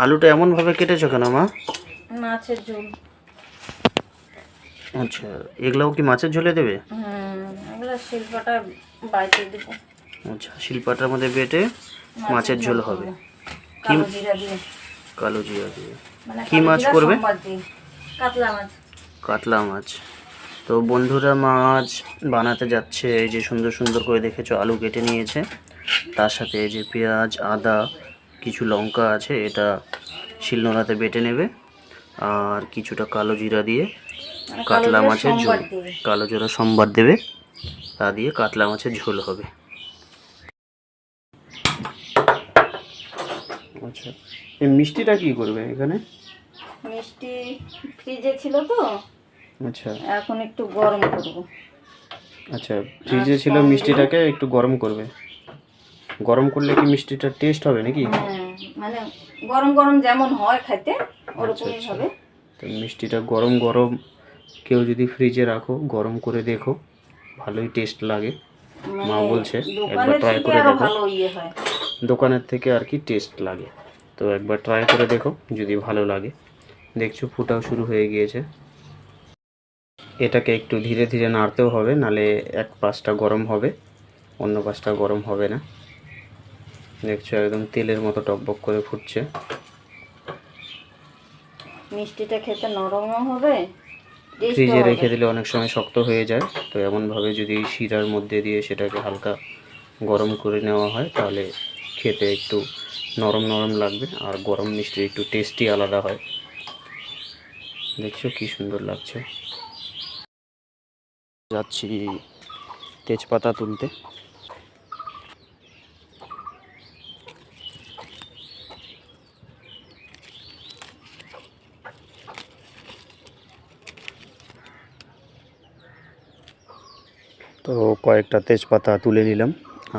আলুটা এমনভাবে কেটেছো কেন মা? মাছের ঝোল। আচ্ছা, এগুলাও কি মাছের ঝোলে দেবে? এগুলো শিলপাটা বাইটে দেবো। আচ্ছা, শিলপাটার মধ্যে বেটে মাছের ঝোল হবে। কালো জিরা দিয়ে। কালো জিরা দিয়ে। মানে কি মাছ করবে? কাতলা মাছ। কাতলা মাছ। তো বন্ধুরা মাছ বানাতে যাচ্ছে। এই যে সুন্দর সুন্দর করে দেখেছো আলু কেটে নিয়েছে, তার সাথে এই যে পেঁয়াজ, আদা, কিছু লঙ্কা আছে, এটা শিলনোড়াতে বেটে নেবে। আর কিছুটা কালো জিরা দিয়ে কাতলা মাছের ঝোল, কালো জিরা সম্বার দেবে, তা দিয়ে কাতলা মাছের ঝোল হবে। আচ্ছা, এই মিষ্টিটা কি করবে এখানে? মিষ্টি ফ্রিজে ছিল তো, আচ্ছা এখন একটু গরম করব। আচ্ছা, ফ্রিজে ছিল, মিষ্টিটাকে একটু গরম করবে। গরম করলে কি মিষ্টিটা টেস্ট হবে নাকি? মানে গরম গরম যেমন হয় খেতে ওরকমই হবে। তো মিষ্টিটা গরম গরম কেউ যদি ফ্রিজে রাখো, গরম করে দেখো, ভালোই টেস্ট লাগে। মা বলছে একবার ট্রাই করে দেখো, দোকানের থেকে আর কি টেস্ট লাগে। তো একবার ট্রাই করে দেখো, যদি ভালো লাগে। দেখছো ফুটাও শুরু হয়ে গিয়েছে। এটাকে একটু ধীরে ধীরে নাড়তেও হবে, নালে এক পাশটা গরম হবে, অন্য পাশটা গরম হবে না। দেখছো একদম তেলের মতো টকবক করে ফুটছে। মিষ্টিটা খেতে নরমও হবে, ফ্রিজে রেখে দিলে অনেক সময় শক্ত হয়ে যায়। তো এমনভাবে যদি শিরার মধ্যে দিয়ে সেটাকে হালকা গরম করে নেওয়া হয়, তাহলে খেতে একটু নরম নরম লাগবে, আর গরম মিষ্টির একটু টেস্টি আলাদা হয়। দেখছো কি সুন্দর লাগছে। যাচ্ছি তেজপাতা তুলতে। তো কয়েকটা তেজপাতা তুলে নিলাম।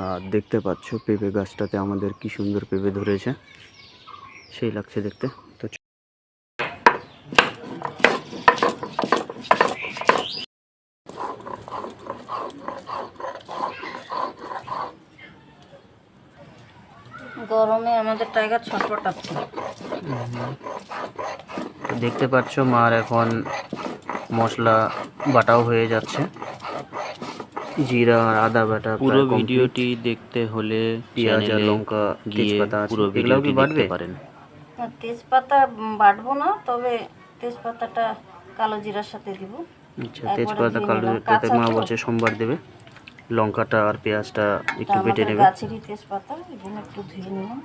আর দেখতে পাচ্ছ পেঁপে গাছটাতে আমাদের কি সুন্দর পেঁপে ধরেছে, সেই লাগছে দেখতে। তো গরমে আমাদের টাইগার ছটফটাচ্ছে। দেখতে পাচ্ছ মার এখন মশলা বাটাও হয়ে যাচ্ছে, জিরা আর আদা বাটা। পুরো ভিডিওটি দেখতে হলে পেঁয়াজ আর লঙ্কা, তেজপাতা পুরো ভিডিওটি দেখতে পারেন। তেজপাতা বাটবো না, তবে তেজপাতাটা কালো জিরার সাথে দিব। আচ্ছা, তেজপাতা কালো জিরাটাতে মা বলছে সোমবার দেবে। লঙ্কাটা আর পেঁয়াজটা একটু বেটে নেবে। গাছেরই তেজপাতা, এখানে একটু ধুয়ে নিলাম।